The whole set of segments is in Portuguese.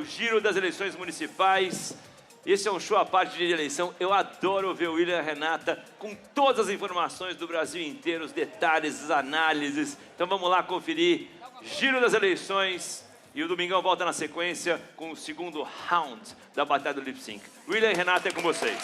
Giro das Eleições Municipais. Esse é um show à parte de eleição. Eu adoro ver o William e a Renata com todas as informações do Brasil inteiro, os detalhes, as análises. Então vamos lá conferir Giro das Eleições. E o Domingão volta na sequência com o segundo round da Batalha do Lip Sync. William e Renata, é com vocês.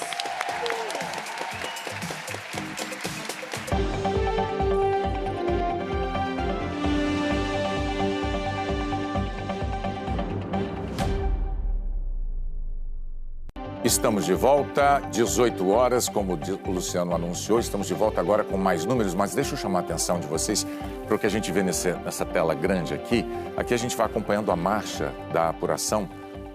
Estamos de volta, 18 horas, como o Luciano anunciou, estamos de volta agora com mais números, mas deixa eu chamar a atenção de vocês para o que a gente vê nessa tela grande aqui. Aqui a gente vai acompanhando a marcha da apuração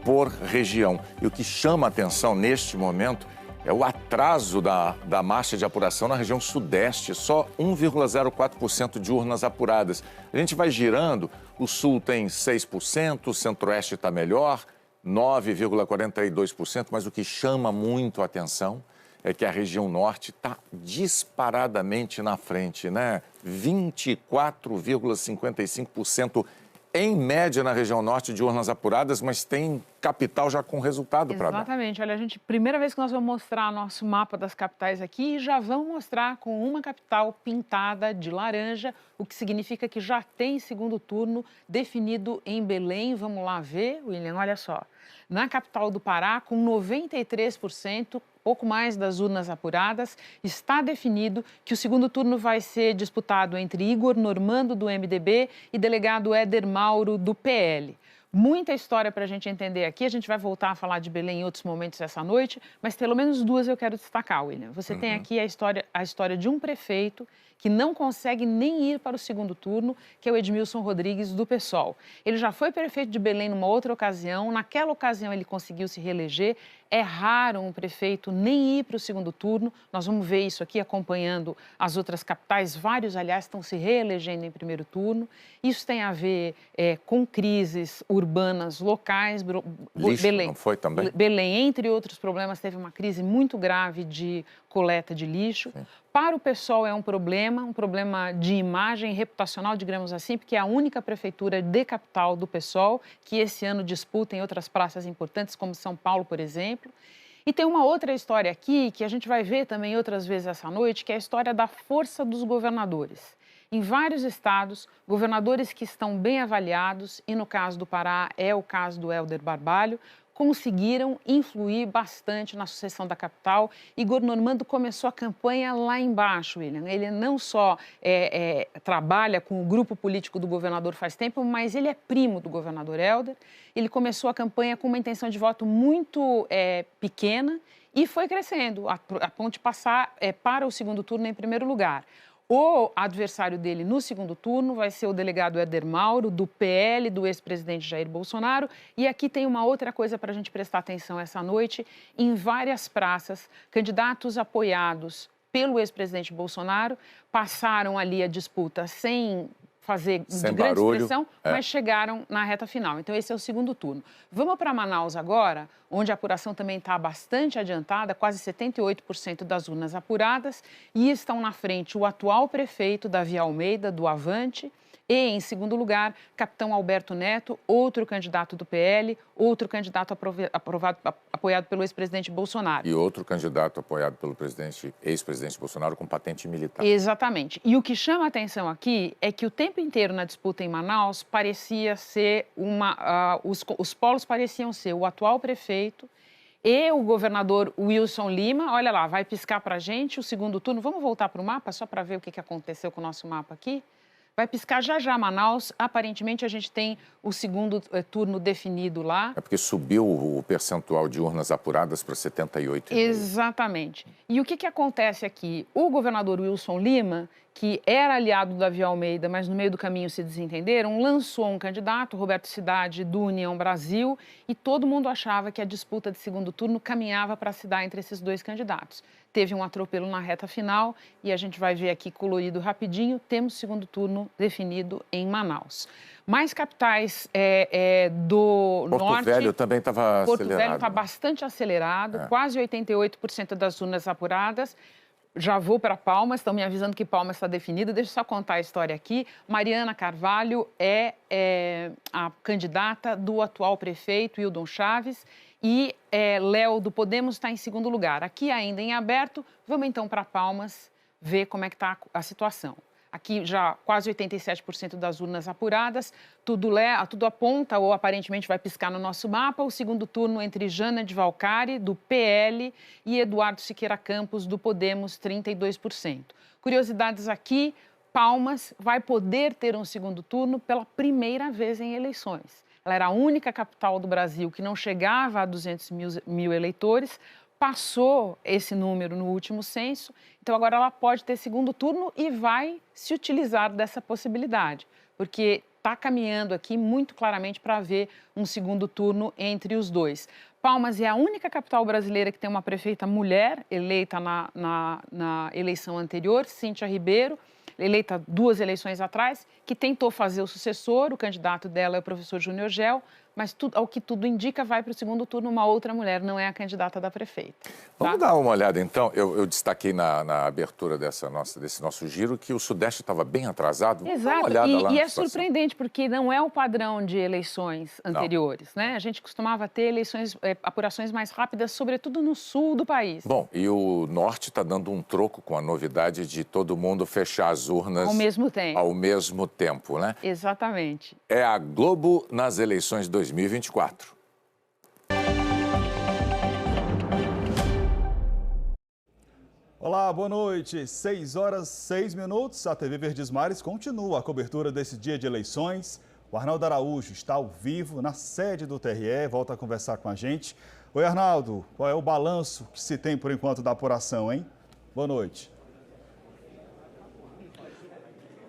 por região. E o que chama a atenção neste momento é o atraso da marcha de apuração na região sudeste, só 1,04% de urnas apuradas. A gente vai girando, o sul tem 6%, o centro-oeste está melhor, 9,42%, mas o que chama muito a atenção é que a região norte está disparadamente na frente, né? 24,55% em média na região norte de urnas apuradas, mas tem capital já com resultado para dar. Exatamente. Olha, primeira vez que nós vamos mostrar nosso mapa das capitais aqui e já vamos mostrar com uma capital pintada de laranja, o que significa que já tem segundo turno definido em Belém. Vamos lá ver, William, olha só. Na capital do Pará, com 93%, pouco mais das urnas apuradas, está definido que o segundo turno vai ser disputado entre Igor Normando, do MDB, e delegado Éder Mauro, do PL. Muita história para a gente entender aqui, a gente vai voltar a falar de Belém em outros momentos essa noite, mas pelo menos duas eu quero destacar, William. Você tem aqui a história de um prefeito que não consegue nem ir para o segundo turno, que é o Edmilson Rodrigues, do PSOL. Ele já foi prefeito de Belém numa outra ocasião, naquela ocasião ele conseguiu se reeleger. É raro um prefeito nem ir para o segundo turno, nós vamos ver isso aqui acompanhando as outras capitais, vários, aliás, estão se reelegendo em primeiro turno. Isso tem a ver com crises urbanas locais. Lixo, Belém, não foi também? Belém, entre outros problemas, teve uma crise muito grave de coleta de lixo. Sim. Para o PSOL é um problema de imagem reputacional, digamos assim, porque é a única prefeitura de capital do PSOL que esse ano disputa em outras praças importantes, como São Paulo, por exemplo. E tem uma outra história aqui, que a gente vai ver também outras vezes essa noite, que é a história da força dos governadores. Em vários estados, governadores que estão bem avaliados, e no caso do Pará é o caso do Hélder Barbalho, conseguiram influir bastante na sucessão da capital. Igor Normando começou a campanha lá embaixo, William. Ele não só trabalha com o grupo político do governador faz tempo, mas ele é primo do governador Hélder. Ele começou a campanha com uma intenção de voto muito pequena e foi crescendo, a ponto de passar para o segundo turno em primeiro lugar. O adversário dele no segundo turno vai ser o delegado Éder Mauro, do PL, do ex-presidente Jair Bolsonaro. E aqui tem uma outra coisa para a gente prestar atenção essa noite. Em várias praças, candidatos apoiados pelo ex-presidente Bolsonaro passaram ali a disputa sem fazer de grande expressão, mas chegaram na reta final. Então, esse é o segundo turno. Vamos para Manaus agora, onde a apuração também está bastante adiantada, quase 78% das urnas apuradas, e estão na frente o atual prefeito, Davi Almeida, do Avante, e, em segundo lugar, capitão Alberto Neto, outro candidato do PL, outro candidato apoiado pelo ex-presidente Bolsonaro. E outro candidato apoiado pelo ex-presidente Bolsonaro com patente militar. Exatamente. E o que chama a atenção aqui é que o tempo inteiro na disputa em Manaus parecia ser os polos pareciam ser o atual prefeito e o governador Wilson Lima. Olha lá, vai piscar para a gente o segundo turno. Vamos voltar para o mapa só para ver o que aconteceu com o nosso mapa aqui? Vai piscar já Manaus. Aparentemente, a gente tem o segundo turno definido lá. É porque subiu o percentual de urnas apuradas para 78%. Exatamente. E o que acontece aqui? O governador Wilson Lima, que era aliado do Davi Almeida, mas no meio do caminho se desentenderam, lançou um candidato, Roberto Cidade, do União Brasil, e todo mundo achava que a disputa de segundo turno caminhava para se dar entre esses dois candidatos. Teve um atropelo na reta final e a gente vai ver aqui colorido rapidinho, temos segundo turno definido em Manaus. Mais capitais do norte... Porto Velho também estava acelerado. Porto Velho está bastante acelerado, quase 88% das urnas apuradas. já vou para Palmas, estão me avisando que Palmas está definida. Deixa eu só contar a história aqui. Mariana Carvalho é a candidata do atual prefeito, Hildon Chaves, e Léo, do Podemos, está em segundo lugar. Aqui ainda em aberto, vamos então para Palmas ver como é que está a situação. Aqui já quase 87% das urnas apuradas, tudo aponta ou aparentemente vai piscar no nosso mapa o segundo turno entre Jana de Valcari, do PL, e Eduardo Siqueira Campos, do Podemos, 32%. Curiosidades aqui, Palmas vai poder ter um segundo turno pela primeira vez em eleições. Ela era a única capital do Brasil que não chegava a 200 mil eleitores, passou esse número no último censo, então agora ela pode ter segundo turno e vai se utilizar dessa possibilidade, porque está caminhando aqui muito claramente para haver um segundo turno entre os dois. Palmas é a única capital brasileira que tem uma prefeita mulher, eleita na eleição anterior, Cíntia Ribeiro, eleita 2 eleições atrás, que tentou fazer o sucessor, o candidato dela é o professor Júnior Gel, mas ao que tudo indica, vai para o segundo turno uma outra mulher, não é a candidata da prefeita. Tá? Vamos dar uma olhada, então. Eu destaquei na abertura desse nosso giro que o Sudeste estava bem atrasado. Exato, dá uma olhada lá e é surpreendente, porque não é o padrão de eleições anteriores, né? A gente costumava ter apurações mais rápidas, sobretudo no sul do país. Bom, e o Norte está dando um troco com a novidade de todo mundo fechar as urnas... Ao mesmo tempo. Ao mesmo tempo, né? Exatamente. É a Globo nas eleições 2024. Olá, boa noite. 6h06. A TV Verdes Mares continua a cobertura desse dia de eleições. O Arnaldo Araújo está ao vivo na sede do TRE, volta a conversar com a gente. Oi, Arnaldo, qual é o balanço que se tem por enquanto da apuração, hein? Boa noite.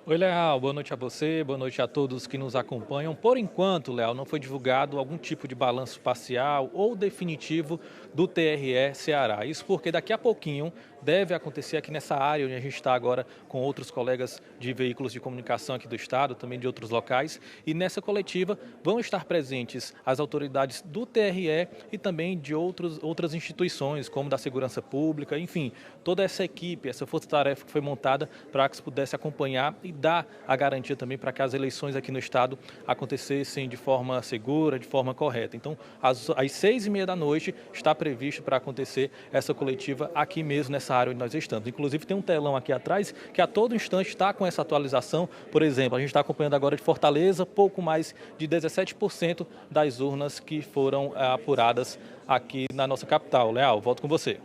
Oi, Leal, boa noite a você, boa noite a todos que nos acompanham. Por enquanto, Leal, não foi divulgado algum tipo de balanço parcial ou definitivo do TRE Ceará. Isso porque daqui a pouquinho deve acontecer aqui nessa área onde a gente está agora com outros colegas de veículos de comunicação aqui do estado, também de outros locais. E nessa coletiva vão estar presentes as autoridades do TRE e também de outras instituições, como da Segurança Pública, enfim, toda essa equipe, essa força-tarefa que foi montada para que se pudesse acompanhar e dar a garantia também para que as eleições aqui no estado acontecessem de forma segura, de forma correta. Então, às 6h30 da noite está previsto para acontecer essa coletiva aqui mesmo, nessa área onde nós estamos. Inclusive, tem um telão aqui atrás que a todo instante está com essa atualização. Por exemplo, a gente está acompanhando agora de Fortaleza, pouco mais de 17% das urnas que foram apuradas aqui na nossa capital. Leal, volto com você.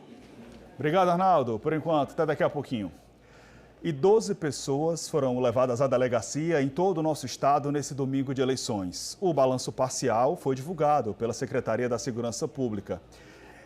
Obrigado, Arnaldo. Por enquanto, até daqui a pouquinho. E 12 pessoas foram levadas à delegacia em todo o nosso estado nesse domingo de eleições. O balanço parcial foi divulgado pela Secretaria da Segurança Pública.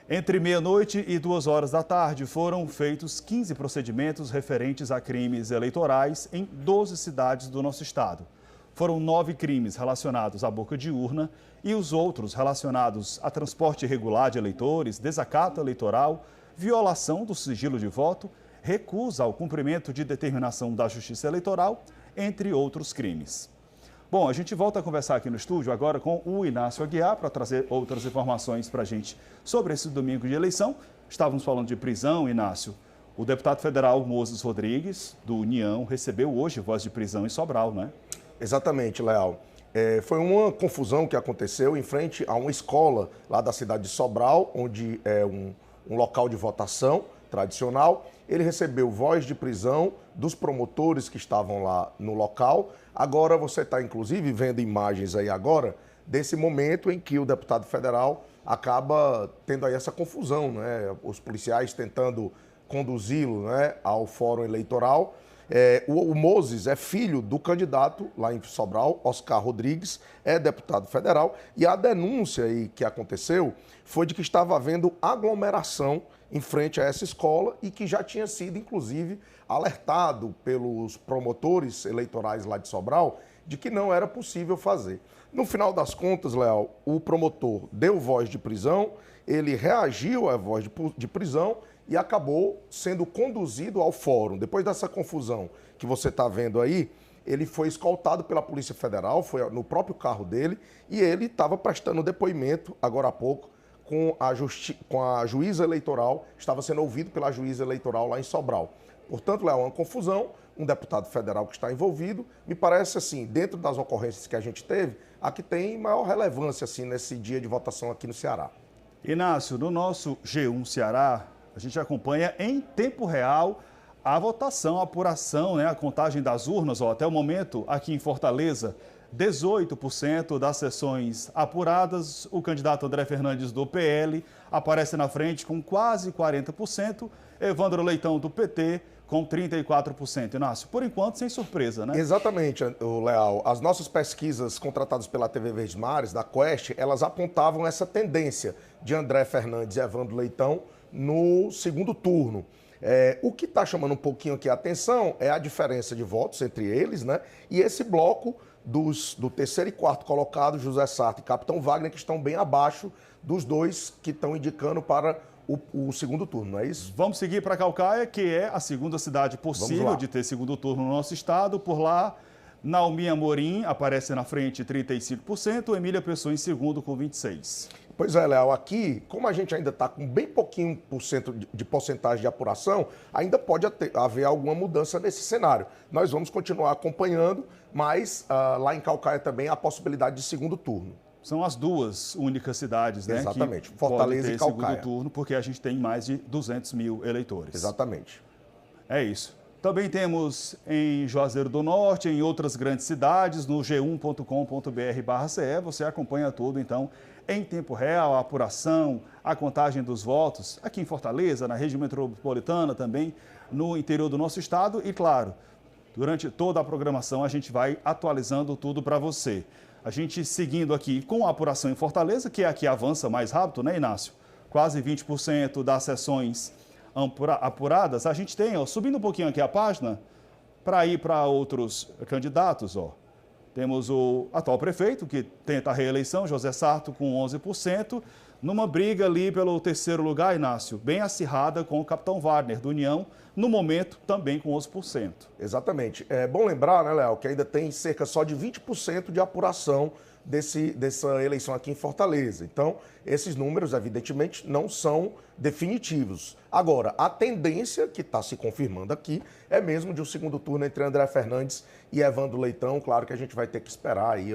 Entre meia-noite e 2h da tarde foram feitos 15 procedimentos referentes a crimes eleitorais em 12 cidades do nosso estado. Foram 9 crimes relacionados à boca de urna e os outros relacionados a transporte irregular de eleitores, desacato eleitoral, violação do sigilo de voto, recusa ao cumprimento de determinação da Justiça Eleitoral, entre outros crimes. Bom, a gente volta a conversar aqui no estúdio agora com o Inácio Aguiar para trazer outras informações para a gente sobre esse domingo de eleição. Estávamos falando de prisão, Inácio. O deputado federal Moses Rodrigues, do União, recebeu hoje voz de prisão em Sobral, não é? Exatamente, Leal. Foi uma confusão que aconteceu em frente a uma escola lá da cidade de Sobral, onde é um local de votação tradicional. Ele recebeu voz de prisão dos promotores que estavam lá no local. Agora você está, inclusive, vendo imagens aí agora desse momento em que o deputado federal acaba tendo aí essa confusão, né? Os policiais tentando conduzi-lo, né, ao fórum eleitoral. O Moses é filho do candidato lá em Sobral, Oscar Rodrigues, é deputado federal, e a denúncia aí que aconteceu foi de que estava havendo aglomeração em frente a essa escola e que já tinha sido, inclusive, alertado pelos promotores eleitorais lá de Sobral de que não era possível fazer. No final das contas, Leal, o promotor deu voz de prisão, ele reagiu à voz de prisão e acabou sendo conduzido ao fórum. Depois dessa confusão que você está vendo aí, ele foi escoltado pela Polícia Federal, foi no próprio carro dele, e ele estava prestando depoimento, agora há pouco, com a juíza eleitoral, estava sendo ouvido pela juíza eleitoral lá em Sobral. Portanto, Léo, é uma confusão, um deputado federal que está envolvido. Me parece, assim, dentro das ocorrências que a gente teve, a que tem maior relevância, assim, nesse dia de votação aqui no Ceará. Inácio, no nosso G1 Ceará, a gente acompanha em tempo real a votação, a apuração, né, a contagem das urnas. Até o momento, aqui em Fortaleza, 18% das sessões apuradas. O candidato André Fernandes, do PL, aparece na frente com quase 40%. Evandro Leitão, do PT, com 34%. Inácio, por enquanto, sem surpresa, né? Exatamente, Leal. As nossas pesquisas contratadas pela TV Verdes Mares, da Quest, elas apontavam essa tendência de André Fernandes e Evandro Leitão no segundo turno. O que está chamando um pouquinho aqui a atenção é a diferença de votos entre eles, né? E esse bloco do terceiro e quarto colocado, José Sarto e Capitão Wagner, que estão bem abaixo dos dois que estão indicando para o segundo turno, não é isso? Vamos seguir para Caucaia, que é a segunda cidade possível de ter segundo turno no nosso estado. Por lá, Naomi Amorim aparece na frente, 35%, Emília Pessoa em segundo com 26%. Pois é, Léo, aqui, como a gente ainda está com bem pouquinho por cento de porcentagem de apuração, ainda pode haver alguma mudança nesse cenário. Nós vamos continuar acompanhando, mas lá em Caucaia também há a possibilidade de segundo turno. São as duas únicas cidades, né? Exatamente, que Fortaleza podem ter e Caucaia. segundo turno, porque a gente tem mais de 200 mil eleitores. Exatamente. É isso. Também temos em Juazeiro do Norte, em outras grandes cidades, no g1.com.br/CE, você acompanha tudo, então, em tempo real, a apuração, a contagem dos votos, aqui em Fortaleza, na região metropolitana, também no interior do nosso estado e, claro, durante toda a programação a gente vai atualizando tudo para você. A gente seguindo aqui com a apuração em Fortaleza, que é a que avança mais rápido, né, Inácio? Quase 20% das sessões apuradas. A gente tem, subindo um pouquinho aqui a página, para ir para outros candidatos, Temos o atual prefeito, que tenta a reeleição, José Sarto, com 11%, numa briga ali pelo terceiro lugar, Inácio, bem acirrada com o Capitão Wagner, do União, no momento também com 11%. Exatamente. É bom lembrar, né, Léo, que ainda tem cerca só de 20% de apuração dessa eleição aqui em Fortaleza. Então, esses números, evidentemente, não são definitivos. Agora, a tendência que está se confirmando aqui é mesmo de um segundo turno entre André Fernandes e Evandro Leitão. Claro que a gente vai ter que esperar aí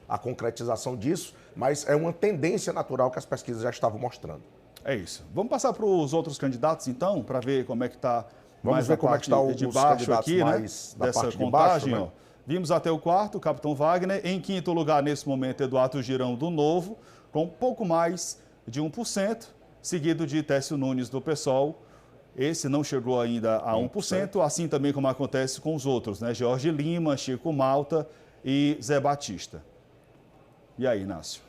a concretização disso, mas é uma tendência natural que as pesquisas já estavam mostrando. É isso. Vamos passar para os outros candidatos, então, para ver como é que está mais ver como é que está de baixo aqui, mais né? Dessa contagem, de baixo, né? Vimos até o quarto, Capitão Wagner. Em quinto lugar, nesse momento, Eduardo Girão, do Novo, com pouco mais de 1%, seguido de Técio Nunes, do PSOL. Esse não chegou ainda a 1%, assim também como acontece com os outros, né? Jorge Lima, Chico Malta e Zé Batista. E aí, Inácio?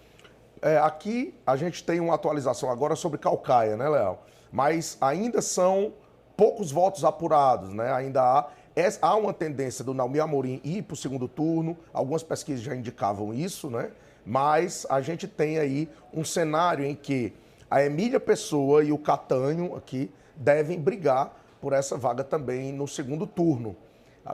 Aqui a gente tem uma atualização agora sobre Caucaia, né, Léo? Mas ainda são poucos votos apurados, né? Ainda há uma tendência do Naomi Amorim ir para o segundo turno, algumas pesquisas já indicavam isso, né? Mas a gente tem aí um cenário em que a Emília Pessoa e o Catanho aqui devem brigar por essa vaga também no segundo turno.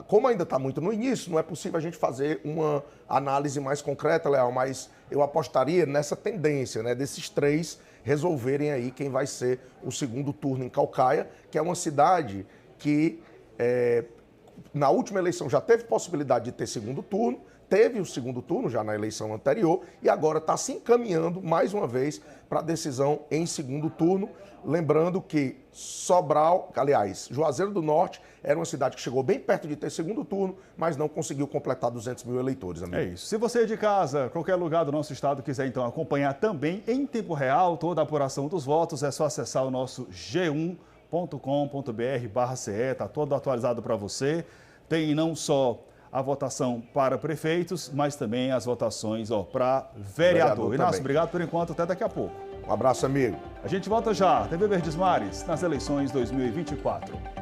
Como ainda está muito no início, não é possível a gente fazer uma análise mais concreta, Léo, mas eu apostaria nessa tendência, né, desses três resolverem aí quem vai ser o segundo turno em Caucaia, que é uma cidade que na última eleição já teve possibilidade de ter segundo turno, teve o segundo turno já na eleição anterior e agora está se encaminhando mais uma vez para a decisão em segundo turno. Lembrando que Juazeiro do Norte era uma cidade que chegou bem perto de ter segundo turno, mas não conseguiu completar 200 mil eleitores, amigo. É isso. Se você de casa, qualquer lugar do nosso estado, quiser então acompanhar também em tempo real toda a apuração dos votos, é só acessar o nosso g1.com.br/CE, está todo atualizado para você. Tem não só a votação para prefeitos, mas também as votações para vereador. Inácio, obrigado por enquanto, até daqui a pouco. Um abraço, amigo. A gente volta já, TV Verdes Mares, nas eleições 2024.